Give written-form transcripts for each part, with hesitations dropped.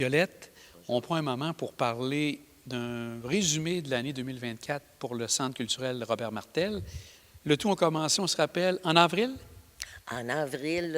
Violette, on prend un moment pour parler d'un résumé de l'année 2024 pour le Centre culturel Robert Martel. Le tout a commencé, on se rappelle, en avril? En avril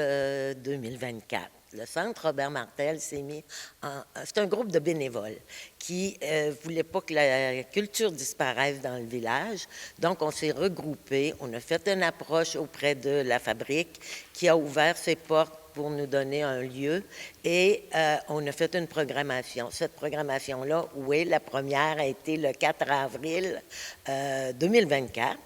2024. Le Centre Robert Martel s'est mis en... C'est un groupe de bénévoles qui ne voulaient pas que la culture disparaisse dans le village. Donc, on s'est regroupés. On a fait une approche auprès de la fabrique qui a ouvert ses portes pour nous donner un lieu et on a fait une programmation. Cette programmation-là, oui, la première a été le 4 avril 2024.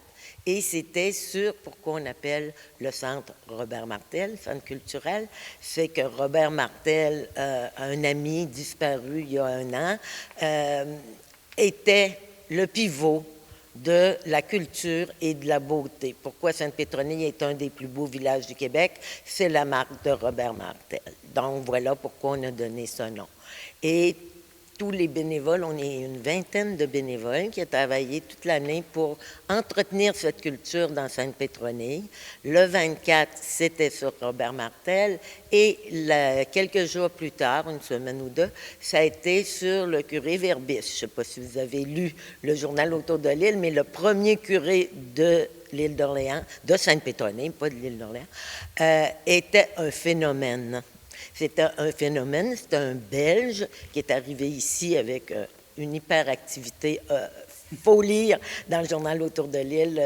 Et c'était sur pourquoi on appelle le Centre Robert Martel, Centre culturel. C'est que Robert Martel, un ami disparu il y a 1 an, était le pivot de la culture et de la beauté. Pourquoi Sainte-Pétronille est un des plus beaux villages du Québec? C'est la marque de Robert Martel. Donc, voilà pourquoi on a donné ce nom. Et tous les bénévoles, on est une vingtaine de bénévoles qui ont travaillé toute l'année pour entretenir cette culture dans Sainte-Pétronille. Le 24, c'était sur Robert Martel et quelques jours plus tard, 1 semaine ou 2, ça a été sur le curé Verbis. Je ne sais pas si vous avez lu le journal autour de l'île, mais le premier curé de l'île d'Orléans, de Sainte-Pétronille, pas de l'île d'Orléans, était un phénomène. C'était un phénomène, c'était un Belge qui est arrivé ici avec une hyperactivité. Il faut lire dans le journal autour de l'île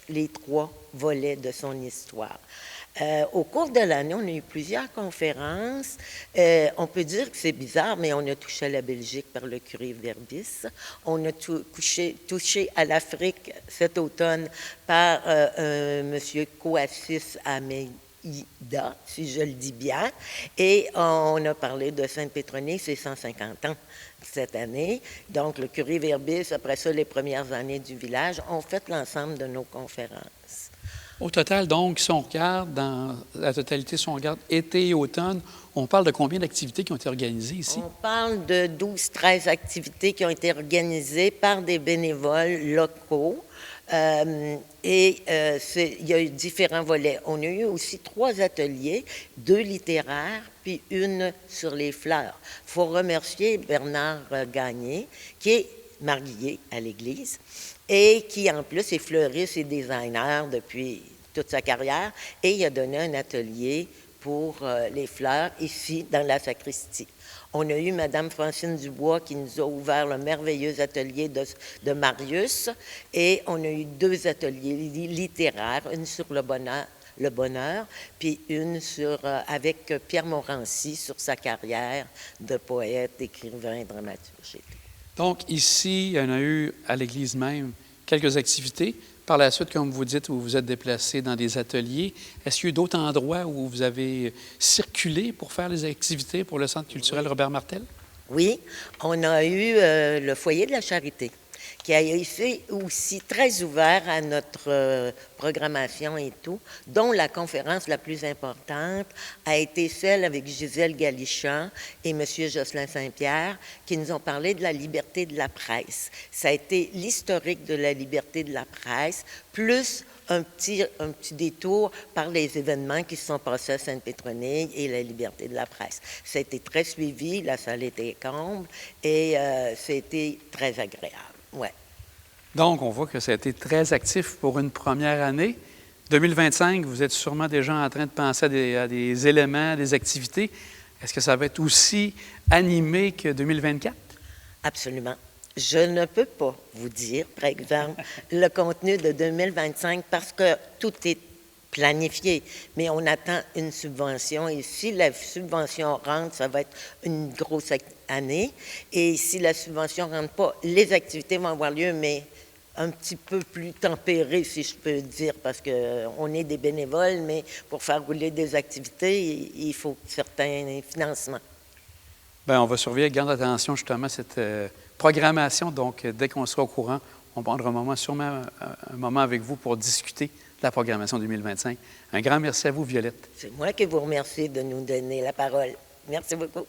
les 3 volets de son histoire. Au cours de l'année, on a eu plusieurs conférences. On peut dire que c'est bizarre, mais on a touché à la Belgique par le curé Verbis. On a touché à l'Afrique cet automne par M. Kouassis Ahmed Ida, si je le dis bien, et on a parlé de Sainte-Pétronille, c'est 150 ans cette année. Donc, le curé Verbis, après ça, les premières années du village, ont fait l'ensemble de nos conférences. Au total, donc, si on regarde dans la totalité, si on regarde été et automne, on parle de combien d'activités qui ont été organisées ici? On parle de 12-13 activités qui ont été organisées par des bénévoles locaux. Il y a eu différents volets. On a eu aussi 3 ateliers, 2 littéraires, puis 1 sur les fleurs. Il faut remercier Bernard Gagné, qui est marguillier à l'Église et qui, en plus, est fleuriste et designer depuis toute sa carrière. Et il a donné un atelier pour les fleurs ici, dans la sacristie. On a eu Mme Francine Dubois qui nous a ouvert le merveilleux atelier de Marius et on a eu 2 ateliers littéraires, une sur le bonheur puis une avec Pierre Morancy sur sa carrière de poète, écrivain, dramaturge. Donc, ici, il y en a eu à l'Église même quelques activités. Par la suite, comme vous dites, vous vous êtes déplacé dans des ateliers. Est-ce qu'il y a eu d'autres endroits où vous avez circulé pour faire les activités pour le Centre culturel Robert Martel? Oui, on a eu le foyer de la charité, qui a été aussi très ouvert à notre programmation et tout, dont la conférence la plus importante a été celle avec Gisèle Galichan et M. Jocelyn Saint-Pierre, qui nous ont parlé de la liberté de la presse. Ça a été l'historique de la liberté de la presse, plus un petit détour par les événements qui se sont passés à Sainte-Pétronille et la liberté de la presse. Ça a été très suivi, la salle était comble et c'était très agréable. Ouais. Donc, on voit que ça a été très actif pour une première année. 2025, vous êtes sûrement déjà en train de penser à des éléments, des activités. Est-ce que ça va être aussi animé que 2024? Absolument. Je ne peux pas vous dire, par exemple, le contenu de 2025 parce que tout est planifié, mais on attend une subvention et si la subvention rentre, ça va être une grosse année et si la subvention ne rentre pas, les activités vont avoir lieu, mais un petit peu plus tempérées, si je peux dire, parce qu'on est des bénévoles, mais pour faire rouler des activités, il faut certains financements. Bien, on va surveiller, garde attention justement à cette programmation. Donc, dès qu'on sera au courant, on prendra sûrement un moment avec vous pour discuter de la programmation 2025. Un grand merci à vous, Violette. C'est moi qui vous remercie de nous donner la parole. Merci beaucoup.